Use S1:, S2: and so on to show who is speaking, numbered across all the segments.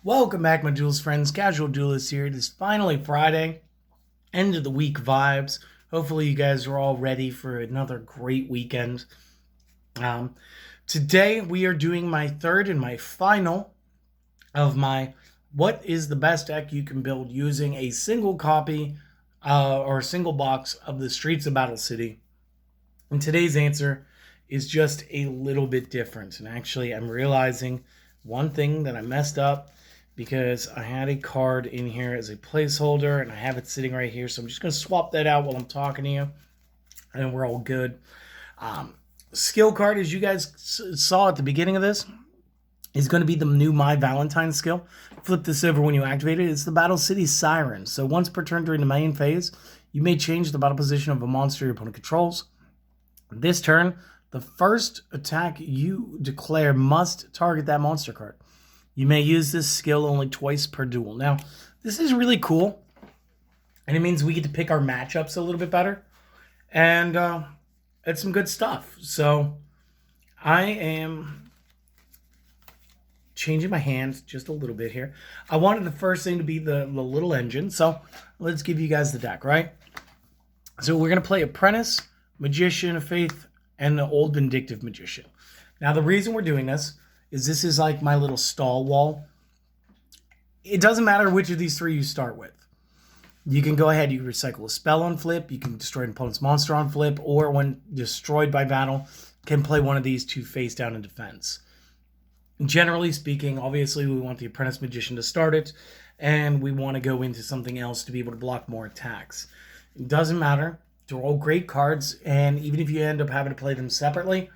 S1: Welcome back, my Duelist friends. Casual Duelist here. It is finally Friday, end of the week vibes. Hopefully, you guys are all ready for another great weekend. Um, Today, we are doing my third and my final of my what is the best deck you can build using a single copy or a single box of the Streets of Battle City. And today's answer is just a little bit different. And actually, I'm realizing one thing that I messed up because I had a card in here as a placeholder and I have it sitting right here. So I'm just going to swap that out while I'm talking to you and we're all good. Skill card, as you guys saw at the beginning of this, is going to be the new My Valentine skill. Flip this over when you activate it. It's the Battle City Siren. So once per turn during the main phase, you may change the battle position of a monster your opponent controls. This turn, the first attack you declare must target that monster card. You may use this skill only twice per duel. Now, this is really cool, and it means we get to pick our matchups a little bit better, and it's some good stuff. So I am changing my hands just a little bit here. I wanted the first thing to be the little engine, so let's give you guys the deck, right? So we're going to play Apprentice, Magician of Faith, and the Old Vindictive Magician. Now, the reason we're doing this is like my little stall wall. It doesn't matter which of these three you start with. You can go ahead, you can recycle a spell on flip, you can destroy an opponent's monster on flip, or when destroyed by battle, can play one of these to face down in defense. Generally speaking, obviously we want the Apprentice Magician to start it, and we want to go into something else to be able to block more attacks. It doesn't matter. They're all great cards, and even if you end up having to play them separately,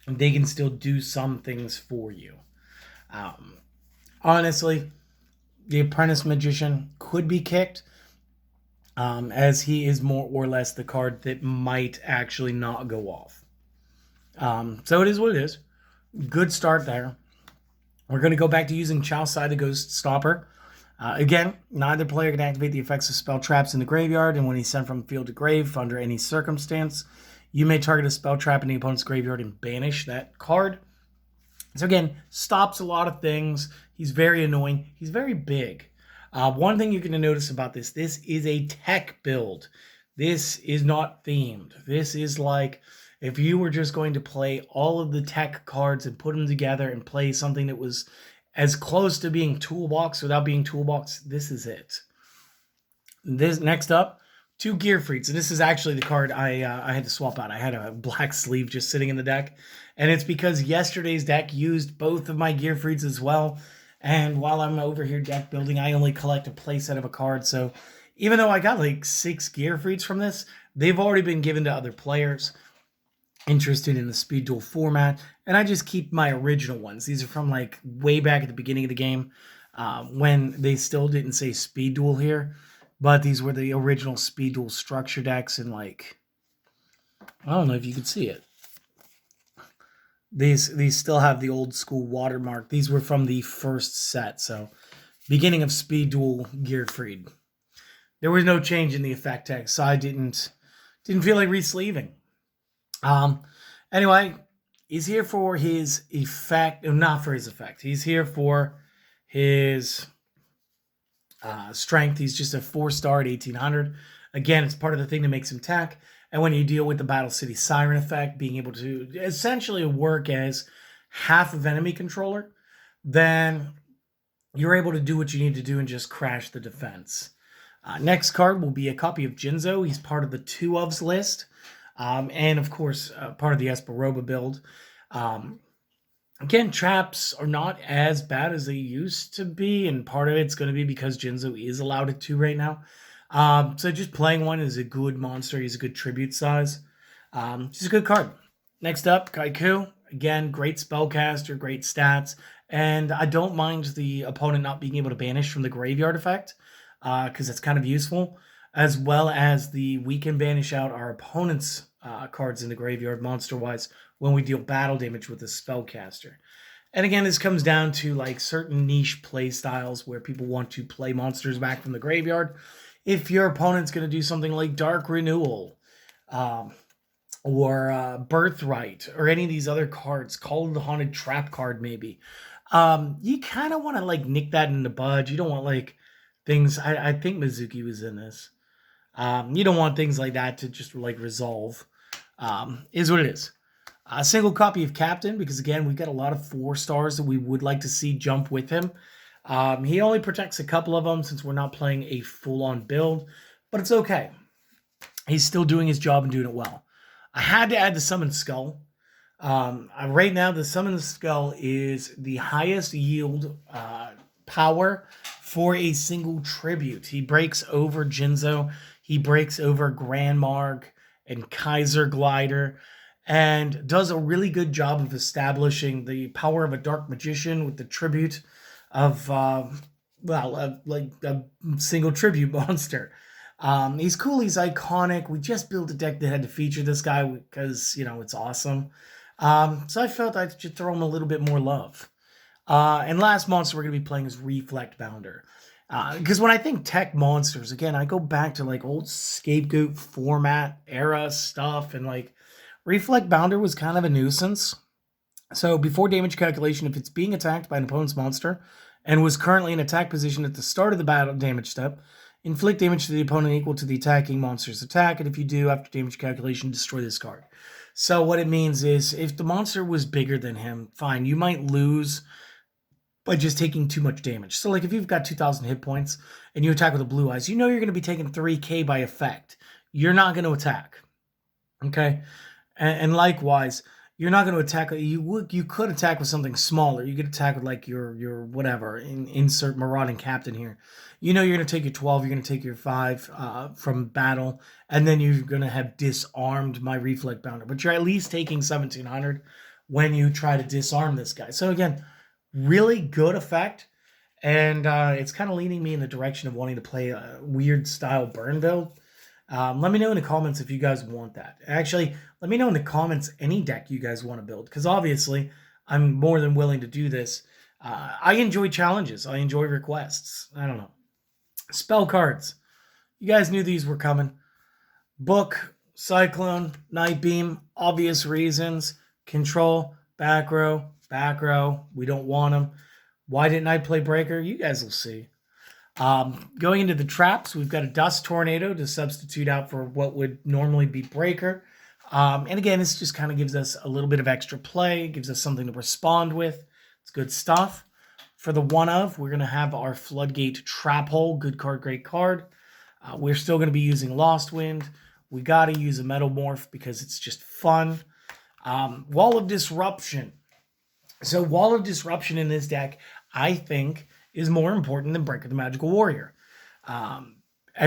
S1: they can still do some things for you. Honestly, the Apprentice Magician could be kicked, as he is more or less the card that might actually not go off. So it is what it is. Good start there. We're going to go back to using Chao-Sai the Ghost Stopper. Again, neither player can activate the effects of spell traps in the graveyard, and when he's sent from field to grave under any circumstance, you may target a spell trap in the opponent's graveyard and banish that card. So again, stops a lot of things. He's very annoying. He's very big. One thing you're going to notice about this is a tech build. This is not themed. This is like if you were just going to play all of the tech cards and put them together and play something that was as close to being toolbox without being toolbox, this is it. This next up, 2 Gear Freaks. And this is actually the card I had to swap out. I had a black sleeve just sitting in the deck. And it's because yesterday's deck used both of my Gear Freaks as well. And while I'm over here deck building, I only collect a playset of a card. So even though I got like 6 Gear Freaks from this, they've already been given to other players interested in the Speed Duel format, and I just keep my original ones. These are from like way back at the beginning of the game, when they still didn't say Speed Duel here, but these were the original Speed Duel structure decks, and like, I don't know if you can see it. These still have the old school watermark. These were from the first set, so beginning of Speed Duel Gear Freed. There was no change in the effect text, so I didn't feel like re-sleeving. Anyway, he's here for his effect, not for his effect. He's here for his strength. He's just a 4-star at 1800. Again, it's part of the thing that makes him tech. And when you deal with the Battle City Siren effect, being able to essentially work as half of enemy controller, then you're able to do what you need to do and just crash the defense. Next card will be a copy of Jinzo. He's part of the 2 ofs list. And of course, part of the Esperoba build. Again, traps are not as bad as they used to be, and part of it's going to be because Jinzo is allowed at 2 right now. So just playing one is a good monster. He's a good tribute size. Just a good card. Next up, Kaiku. Again, great spellcaster, great stats, and I don't mind the opponent not being able to banish from the graveyard effect, because it's kind of useful, as well as we can banish out our opponent's cards in the graveyard monster-wise when we deal battle damage with a spellcaster. And again, this comes down to like certain niche play styles where people want to play monsters back from the graveyard. If your opponent's going to do something like Dark Renewal, or Birthright, or any of these other cards, Call of the Haunted Trap card maybe, You kind of want to like nick that in the bud. You don't want like things. I think Mizuki was in this. You don't want things like that to just like resolve. Is what it is. A single copy of Captain, because again, we've got a lot of 4 stars that we would like to see jump with him. He only protects a couple of them since we're not playing a full-on build, but it's okay. He's still doing his job and doing it well. I had to add the Summon Skull. Right now, the Summon Skull is the highest yield power for a single tribute. He breaks over Jinzo, he breaks over Grandmark and Kaiser Glider, and does a really good job of establishing the power of a Dark Magician with the tribute of, like a single tribute monster. He's cool, he's iconic. We just built a deck that had to feature this guy because, it's awesome. So I felt I should throw him a little bit more love. And last monster we're going to be playing is Reflect Bounder. Because when I think tech monsters, again, I go back to like old Scapegoat format era stuff, and like Reflect Bounder was kind of a nuisance. So before damage calculation, if it's being attacked by an opponent's monster and was currently in attack position at the start of the battle damage step, inflict damage to the opponent equal to the attacking monster's attack, and if you do, after damage calculation, destroy this card. So what it means is, if the monster was bigger than him, fine, you might lose by just taking too much damage. So like if you've got 2,000 hit points and you attack with a blue eyes, you know you're going to be taking 3k by effect. You're not going to attack. Okay? And likewise, you're not going to attack. You could attack with something smaller. You could attack with like your whatever. Insert Marauding Captain here. You know you're going to take your 12. You're going to take your 5 from battle, and then you're going to have disarmed my Reflect Bounder. But you're at least taking 1,700 when you try to disarm this guy. So again, really good effect, and it's kind of leading me in the direction of wanting to play a weird style burn build. Let me know in the comments if you guys want that. Actually, let me know in the comments any deck you guys want to build, because obviously I'm more than willing to do this. I enjoy challenges. I enjoy requests. I don't know. Spell cards. You guys knew these were coming. Book, Cyclone, Night Beam, obvious reasons. Control, back row, we don't want them. Why didn't I play Breaker? You guys will see. Going into the traps, we've got a Dust Tornado to substitute out for what would normally be Breaker. And again, this just kind of gives us a little bit of extra play, gives us something to respond with. It's good stuff. For the one of, we're going to have our Floodgate Trap Hole. Good card, great card. We're still going to be using Lost Wind. We got to use a Metamorph because it's just fun. Wall of Disruption. So Wall of Disruption in this deck, I think, is more important than Breaker the Magical Warrior. And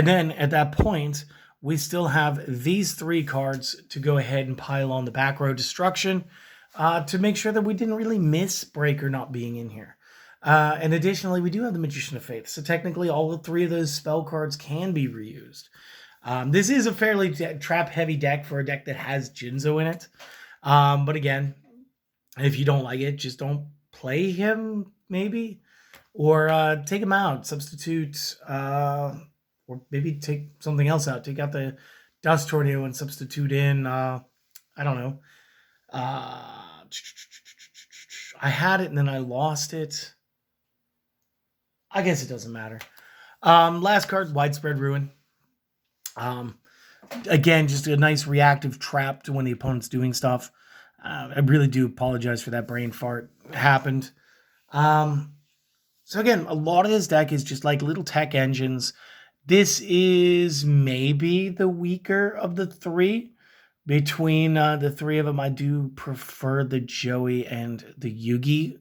S1: then at that point, we still have these 3 cards to go ahead and pile on the back row destruction to make sure that we didn't really miss Breaker not being in here. And additionally, we do have the Magician of Faith. So technically, all 3 of those spell cards can be reused. This is a fairly trap-heavy deck for a deck that has Jinzo in it. But again, if you don't like it, just don't play him, maybe. Or take him out, substitute, or maybe take something else out. Take out the Dust Tornado and substitute in, I don't know. I had it and then I lost it. I guess it doesn't matter. Last card, Widespread Ruin. Again, just a nice reactive trap to when the opponent's doing stuff. I really do apologize for that brain fart. It happened. So again, a lot of this deck is just like little tech engines. This is maybe the weaker of the 3. Between the 3 of them, I do prefer the Joey and the Yugi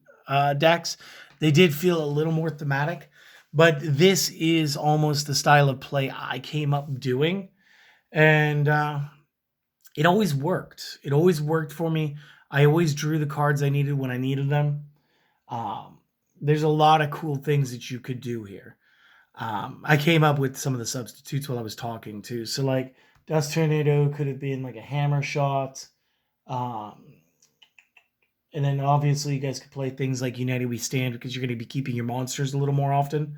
S1: decks. They did feel a little more thematic, but this is almost the style of play I came up doing. And it always worked. It always worked for me. I always drew the cards I needed when I needed them. There's a lot of cool things that you could do here. I came up with some of the substitutes while I was talking too. So like Dust Tornado could have been like a Hammer Shot. And then obviously you guys could play things like United We Stand because you're going to be keeping your monsters a little more often.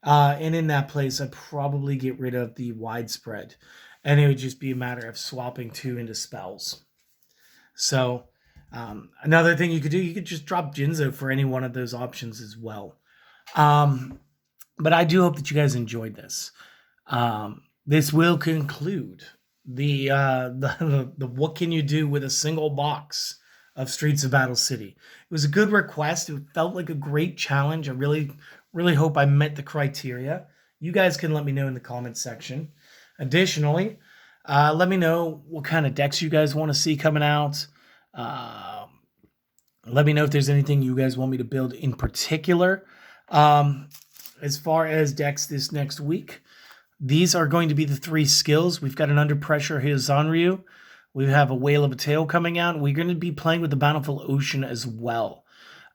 S1: And in that place, I'd probably get rid of the Widespread. And it would just be a matter of swapping 2 into spells. So Another thing you could do, you could just drop Jinzo for any one of those options as well. But I do hope that you guys enjoyed this. This will conclude the what can you do with a single box of Streets of Battle City. It was a good request. It felt like a great challenge. I really hope I met the criteria. You guys can let me know in the comments section. Additionally, let me know what kind of decks you guys want to see coming out. Let me know if there's anything you guys want me to build in particular. As far as decks this next week, these are going to be the 3 skills. We've got an Under Pressure Hizanryu. We have a Whale of a Tail coming out. We're going to be playing with the Bountiful Ocean as well.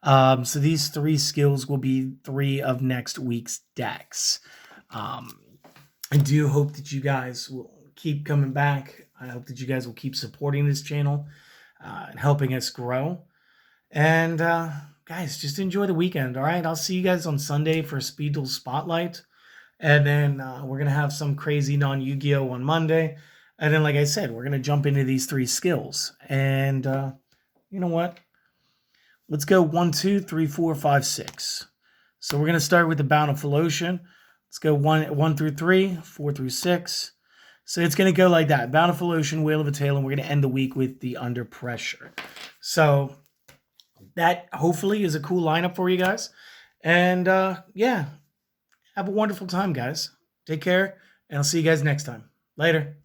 S1: So these 3 skills will be 3 of next week's decks. I do hope that you guys will keep coming back. I hope that you guys will keep supporting this channel and helping us grow. And guys, just enjoy the weekend, all right? I'll see you guys on Sunday for Speed Duel Spotlight. And then we're going to have some crazy non-Yu-Gi-Oh! On Monday. And then, like I said, we're going to jump into these 3 skills. And you know what? Let's go 1, 2, 3, 4, 5, 6. So we're going to start with the Bountiful Ocean. Let's go 1 through 3, 4 through 6. So it's going to go like that. Bountiful Ocean, Whale of a Tail, and we're going to end the week with the Under Pressure. So that hopefully is a cool lineup for you guys. And yeah, have a wonderful time, guys. Take care, and I'll see you guys next time. Later.